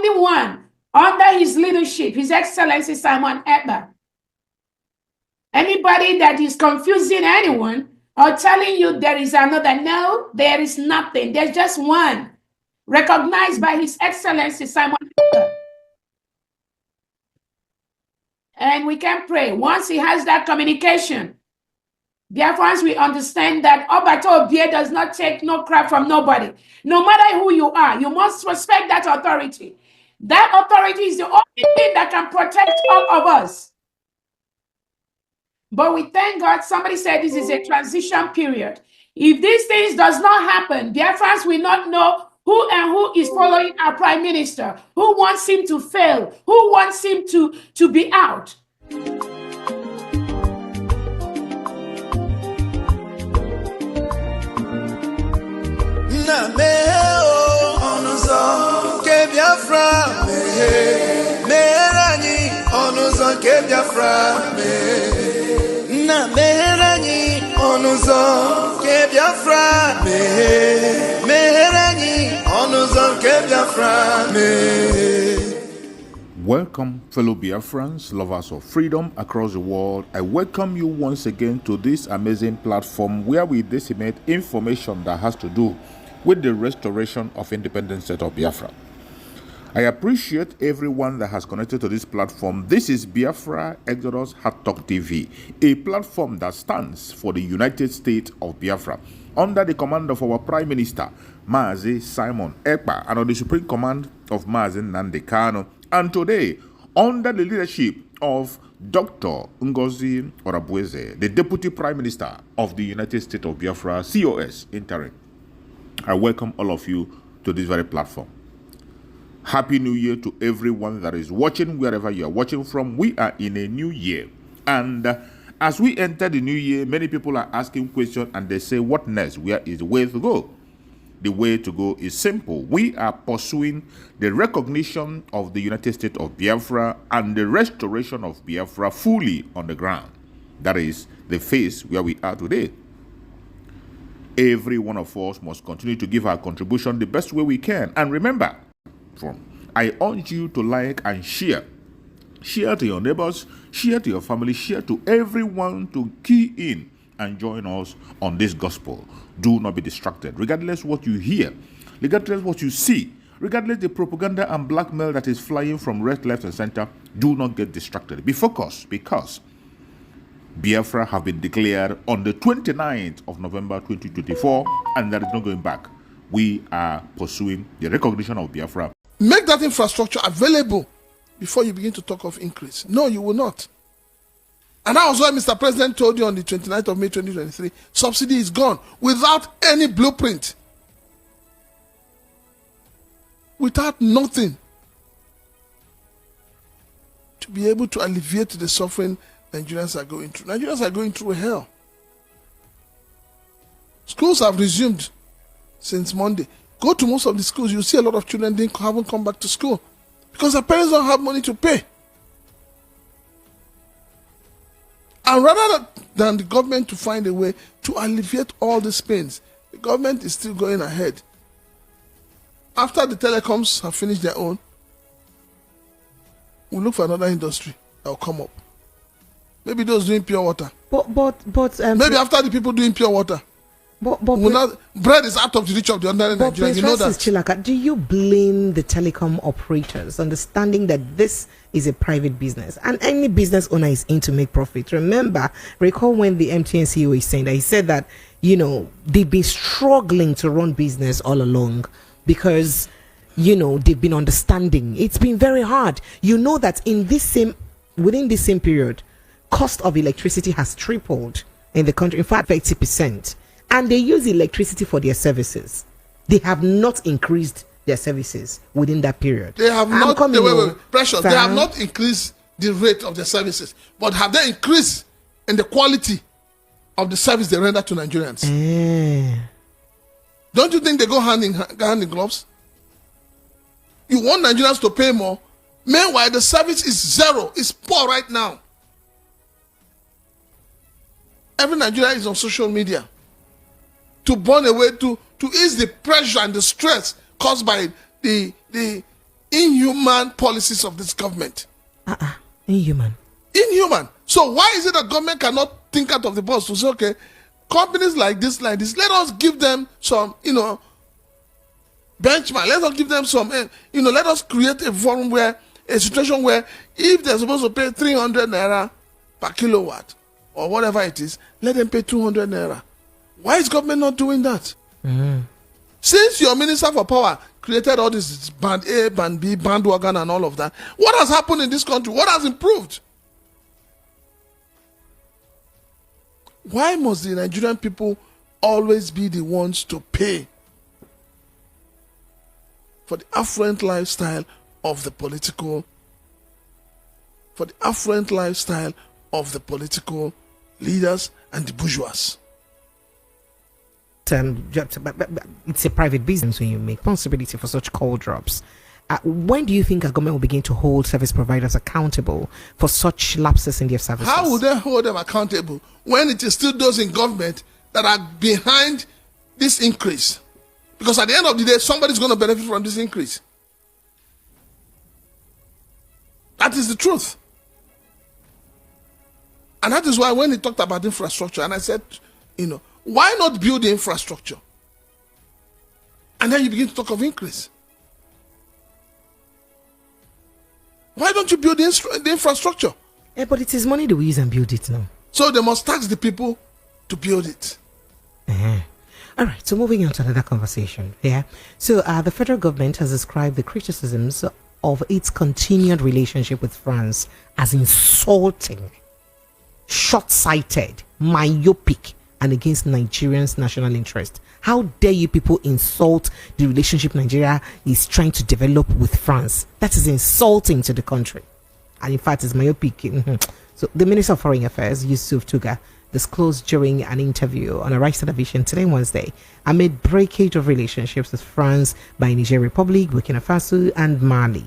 only one under his leadership, His Excellency Simon Ekpa. Anybody that is confusing anyone or telling you there is another, no, there is nothing. There's just one, recognized by His Excellency Simon Ekpa. And we can pray. Once he has that communication, Biafrans, we understand that Obato Obie does not take no crap from nobody. No matter who you are, you must respect that authority. That authority is the only thing that can protect all of us. But we thank God, somebody said this is a transition period. If these things does not happen, Biafrans will not know who is following our prime minister, who wants him to fail, who wants him to be out. Welcome, fellow Biafrans, lovers of freedom across the world. I welcome you once again to this amazing platform where we disseminate information that has to do with the restoration of independent state of Biafra. I appreciate everyone that has connected to this platform. This is Biafra Exodus Hard Talk TV, a platform that stands for the United States of Biafra, under the command of our Prime Minister, Mazi Simon Ekpa, and on the supreme command of Mazi Nnamdi Kanu, and today, under the leadership of Dr. Ngozi Orabueze, the Deputy Prime Minister of the United States of Biafra, COS interim. I welcome all of you to this very platform. Happy New Year to everyone that is watching, wherever you are watching from. We are in a new year. And as we enter the new year, many people are asking questions and they say, what next? Where is the way to go? The way to go is simple. We are pursuing the recognition of the United States of Biafra and the restoration of Biafra fully on the ground. That is the phase where we are today. Every one of us must continue to give our contribution the best way we can. And remember, I urge you to like and share. Share to your neighbors, share to your family, share to everyone to key in and join us on this gospel. Do not be distracted. Regardless what you hear, regardless what you see, regardless the propaganda and blackmail that is flying from right, left, and center, do not get distracted. Be focused, because Biafra have been declared on the 29th of November 2024, and there is no going back. We are pursuing the recognition of Biafra. Make that infrastructure available before you begin to talk of increase. No, you will not. And that was why Mr. President told you on the 29th of May 2023, subsidy is gone without any blueprint. Without nothing to be able to alleviate the suffering Nigerians are going through. Nigerians are going through hell. Schools have resumed since Monday. Go to most of the schools, you see a lot of children haven't come back to school because their parents don't have money to pay. And rather than the government to find a way to alleviate all these pains, the government is still going ahead. After the telecoms have finished their own, we'll look for another industry that will come up. Maybe those doing pure water. Maybe after the people doing pure water. Bread is out of the reach of the ordinary Nigerian. You know that. Chilaka, do you blame the telecom operators, understanding that this is a private business and any business owner is in to make profit? Recall when the MTN CEO is saying that, he said that, they've been struggling to run business all along because, they've been understanding. It's been very hard. You know that within this same period, cost of electricity has tripled in the country. In fact, 30%. And they use electricity for their services. They have not increased their services within that period. They have not. Precious. They have not increased the rate of their services, but have they increased in the quality of the service they render to Nigerians? Don't you think they go hand in gloves? You want Nigerians to pay more, meanwhile the service is zero. It's poor right now. Every Nigerian is on social media to burn away, to ease the pressure and the stress caused by the inhuman policies of this government. Inhuman. Inhuman. So why is it that government cannot think out of the box to say, okay, companies like this, let us give them some, benchmark. Let us give them some, let us create a situation where if they're supposed to pay 300 naira per kilowatt or whatever it is, let them pay 200 naira. Why is government not doing that? Since your Minister for Power created all this band A, band B, bandwagon and all of that, what has happened in this country? What has improved? Why must the Nigerian people always be the ones to pay for the affluent lifestyle of the political leaders and the bourgeois? It's a private business when you make responsibility for such call drops. When do you think a government will begin to hold service providers accountable for such lapses in their services? How would they hold them accountable when it is still those in government that are behind this increase? Because at the end of the day, somebody's going to benefit from this increase. That is the truth. And that is why when he talked about infrastructure, and I said, why not build the infrastructure? And then you begin to talk of increase. Why don't you build the infrastructure? Yeah, but it is money that we use and build it now. So they must tax the people to build it. All right, so moving on to another conversation. Yeah. So the federal government has described the criticisms of its continued relationship with France as insulting, short-sighted, myopic, and against Nigerians' national interest. How dare you people insult the relationship Nigeria is trying to develop with France? That is insulting to the country. And in fact, it's myopic. So the Minister of Foreign Affairs, Yusuf Tuga, disclosed during an interview on Arise Television today, Wednesday, amid breakage of relationships with France by Niger Republic, Burkina Faso, and Mali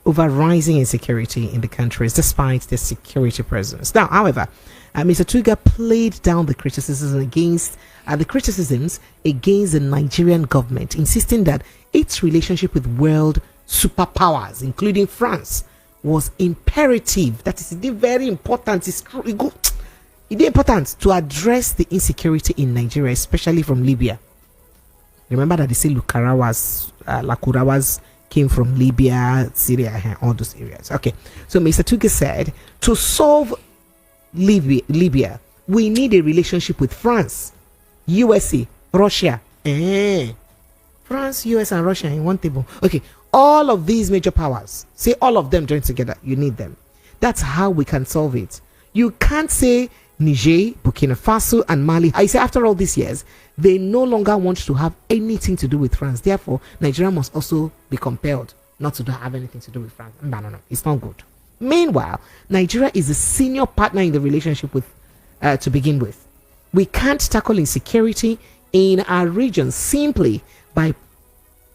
over rising insecurity in the countries despite their security presence. Now, however, Mr. Tuga played down the criticisms against the Nigerian government, insisting that its relationship with world superpowers, including France, was imperative. That is very important. It's important to address the insecurity in Nigeria, especially from Libya. Remember that they say Lakurawas came from Libya, Syria, all those areas. Okay, so Mr. Tuga said, to solve Libya, we need a relationship with France, USA, Russia. France, US, and Russia in one table. Okay, all of these major powers, say all of them join together. You need them. That's how we can solve it. You can't say Niger, Burkina Faso, and Mali. I say after all these years, they no longer want to have anything to do with France. Therefore, Nigeria must also be compelled not to have anything to do with France. No, it's not good. Meanwhile, Nigeria is a senior partner in the relationship with, to begin with. We can't tackle insecurity in our region simply by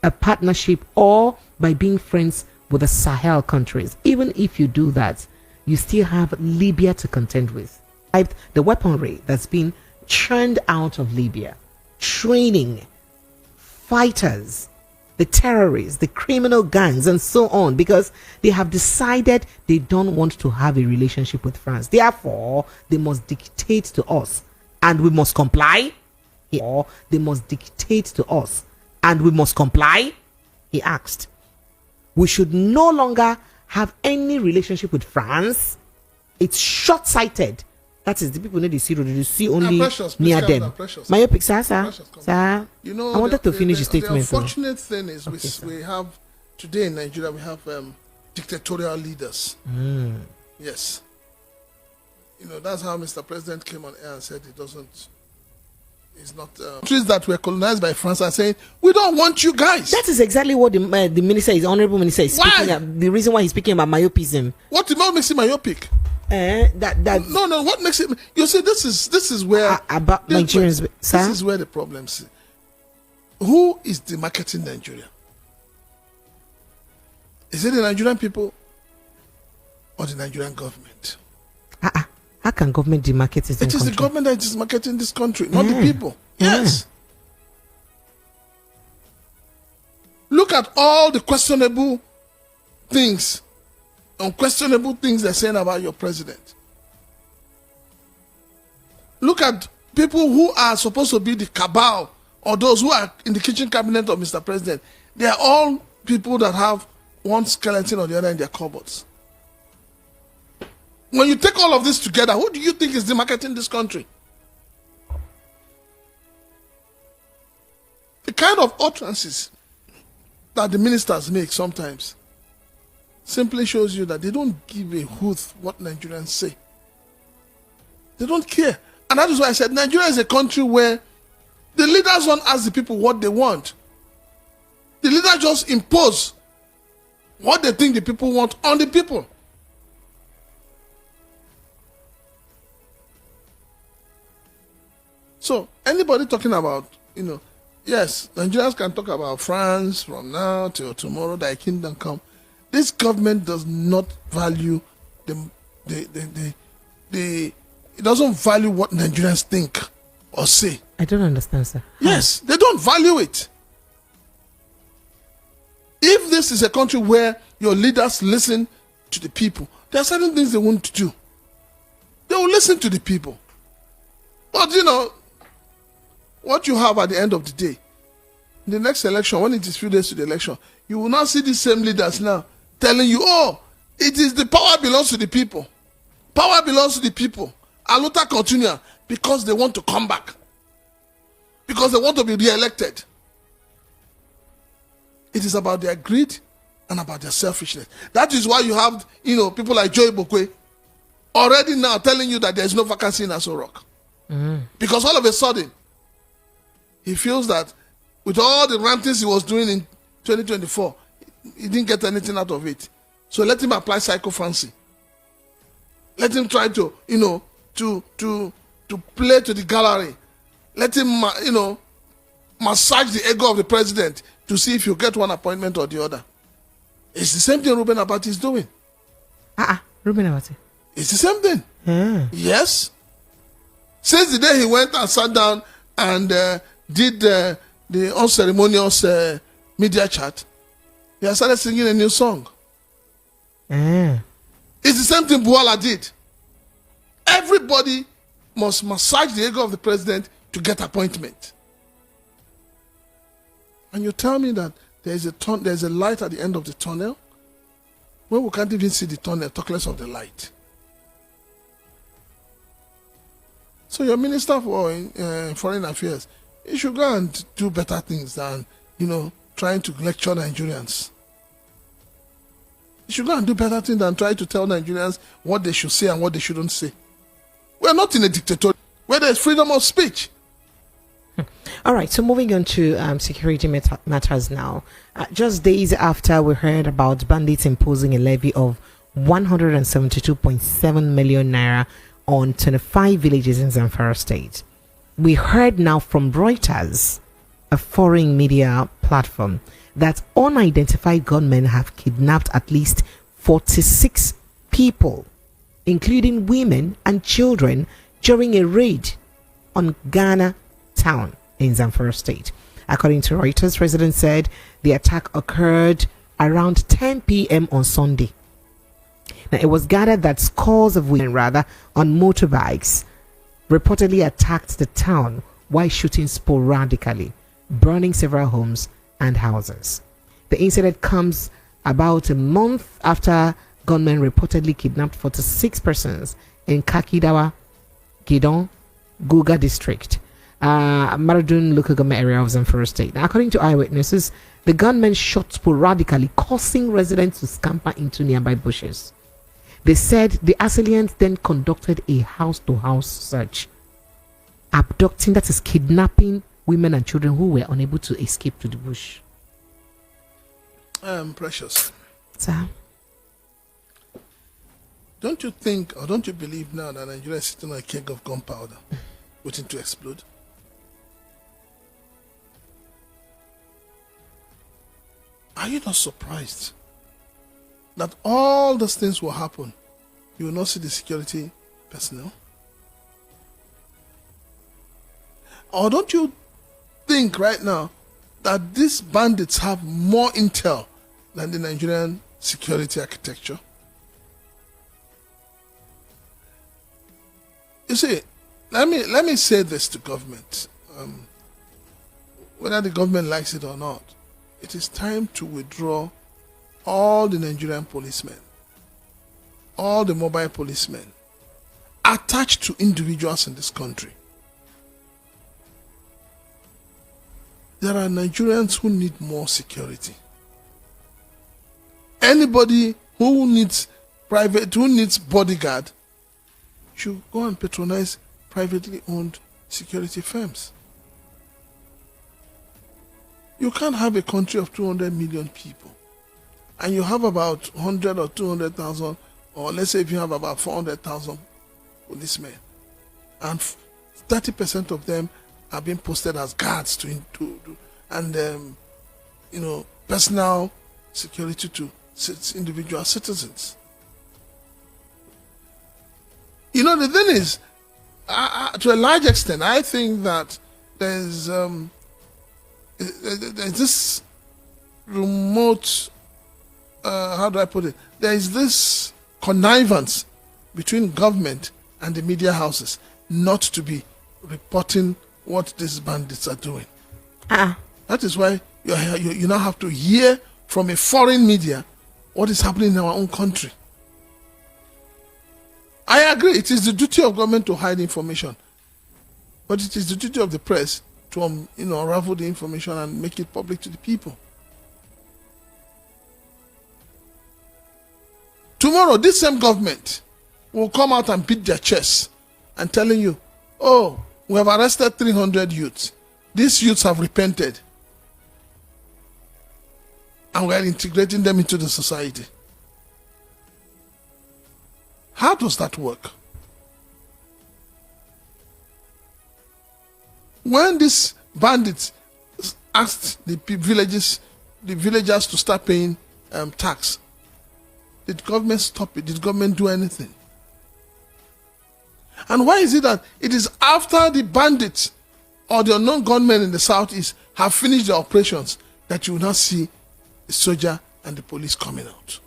a partnership or by being friends with the Sahel countries. Even if you do that, you still have Libya to contend with. The weaponry that's been churned out of Libya, training fighters, the terrorists, the criminal gangs, and so on, because they have decided they don't want to have a relationship with France. Therefore, they must dictate to us, and we must comply. Or they must dictate to us, and we must comply. He asked. We should no longer have any relationship with France. It's short-sighted. That is, the people need to see, only near them. Myopic, sir. I wanted to finish the statement. The unfortunate thing is we have, today in Nigeria, we have dictatorial leaders. Yes. That's how Mr. President came on air and said it's not countries that were colonized by France are saying, we don't want you guys. That is exactly what the minister is, honorable minister is speaking about. The reason why he's speaking about myopism. What makes him myopic? No. What makes it? You see, this is where about Nigerians. This is where the problem is. Who is demarketing Nigeria? Is it the Nigerian people or the Nigerian government? How can government demarket it? It is the government that is marketing this country, not the people. Yes. Look at all the questionable things, unquestionable things they're saying about your president. Look at people who are supposed to be the cabal or those who are in the kitchen cabinet of Mr. President. They are all people that have one skeleton or the other in their cupboards. When you take all of this together, who do you think is demarketing this country? The kind of utterances that the ministers make sometimes simply shows you that they don't give a hoot what Nigerians say. They don't care. And that is why I said Nigeria is a country where the leaders don't ask the people what they want. The leaders just impose what they think the people want on the people. So anybody talking about, yes, Nigerians can talk about France from now till tomorrow, thy kingdom come. This government does not value it doesn't value what Nigerians think or say. I don't understand, sir. Yes, they don't value it. If this is a country where your leaders listen to the people, there are certain things they want to do. They will listen to the people. But what you have at the end of the day, in the next election, when it is few days to the election, you will not see the same leaders now telling you, oh, it is the power belongs to the people. Power belongs to the people. Aluta continue because they want to come back. Because they want to be re-elected. It is about their greed and about their selfishness. That is why you have, people like Joy Bokwe already now telling you that there is no vacancy in Aso Rock. Because all of a sudden, he feels that with all the rantings he was doing in 2024, he didn't get anything out of it. So let him apply psychophancy. Let him try to, to play to the gallery. Let him, massage the ego of the president to see if you get one appointment or the other. It's the same thing Reuben Abati is doing. Reuben Abati. It's the same thing. Yeah. Yes. Since the day he went and sat down and did the unceremonious media chat, he has started singing a new song. Yeah. It's the same thing Buala did. Everybody must massage the ego of the president to get appointment. And you tell me that there's a light at the end of the tunnel? Well, we can't even see the tunnel, talk less of the light. So your minister for foreign affairs, you should go and do better things than, trying to lecture Nigerians. You should go and do better things than try to tell Nigerians what they should say and what they shouldn't say. We're not in a dictatorship where there's freedom of speech. All right, so moving on to security matters now. Just days after we heard about bandits imposing a levy of 172.7 million naira on 25 villages in Zamfara state, we heard now from Reuters, a foreign media platform, that unidentified gunmen have kidnapped at least 46 people, including women and children, during a raid on Ghana town in Zamfara state. According to Reuters, residents said the attack occurred around 10 p.m. on Sunday. Now, it was gathered that scores of women, on motorbikes, reportedly attacked the town while shooting sporadically, burning several homes and houses. The incident comes about a month after gunmen reportedly kidnapped 46 persons in Kakidawa, Gidon, Guga district, Maradun local government area of Zamfara state. Now, according to eyewitnesses, the gunmen shot sporadically, causing residents to scamper into nearby bushes. They said the assailants then conducted a house-to-house search, abducting, that is kidnapping, women and children who were unable to escape to the bush. Precious. Sir? Don't you think or don't you believe now that Nigeria is sitting on a keg of gunpowder waiting to explode? Are you not surprised that all those things will happen? You will not see the security personnel? Or don't you think right now that these bandits have more intel than the Nigerian security architecture? You see, let me say this to government. Whether the government likes it or not, it is time to withdraw all the Nigerian policemen, all the mobile policemen attached to individuals in this country. There are Nigerians who need more security. Anybody who needs bodyguard should go and patronize privately owned security firms. You can't have a country of 200 million people and you have about 100 or 200,000, or let's say if you have about 400,000 policemen, and 30% of them are being posted as guards and personal security to individual citizens. The thing is, to a large extent, I think that there's this remote, how do I put it? There is this connivance between government and the media houses not to be reporting what these bandits are doing. That is why you now have to hear from a foreign media what is happening in our own country. I agree, it is the duty of government to hide information, but it is the duty of the press to unravel the information and make it public to the people. Tomorrow, this same government will come out and beat their chest and telling you, oh, we have arrested 300 youths. These youths have repented. And we are integrating them into the society. How does that work? When these bandits asked the villagers to start paying tax, did government stop it? Did government do anything? And why is it that it is after the bandits or the unknown gunmen in the southeast have finished their operations that you will not see the soldier and the police coming out?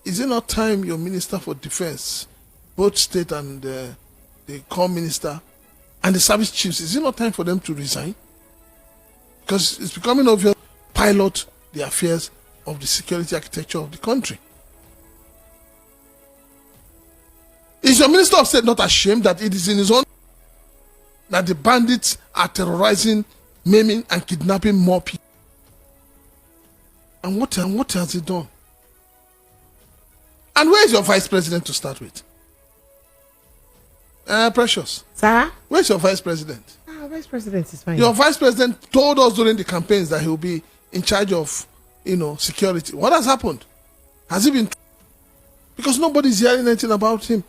Is it not time your Minister for Defense, both state and the core minister and the service chiefs, is it not time for them to resign? Because it's becoming obvious pilot the affairs of the security architecture of the country. Is your Minister of State not ashamed that it is in his own that the bandits are terrorizing, maiming and kidnapping more people? And what has he done? And where is your vice president to start with? Precious. Sir? Where's your vice president? Vice president is fine. Your vice president told us during the campaigns that he will be in charge of, security. What has happened? Has he been? Because nobody's hearing anything about him.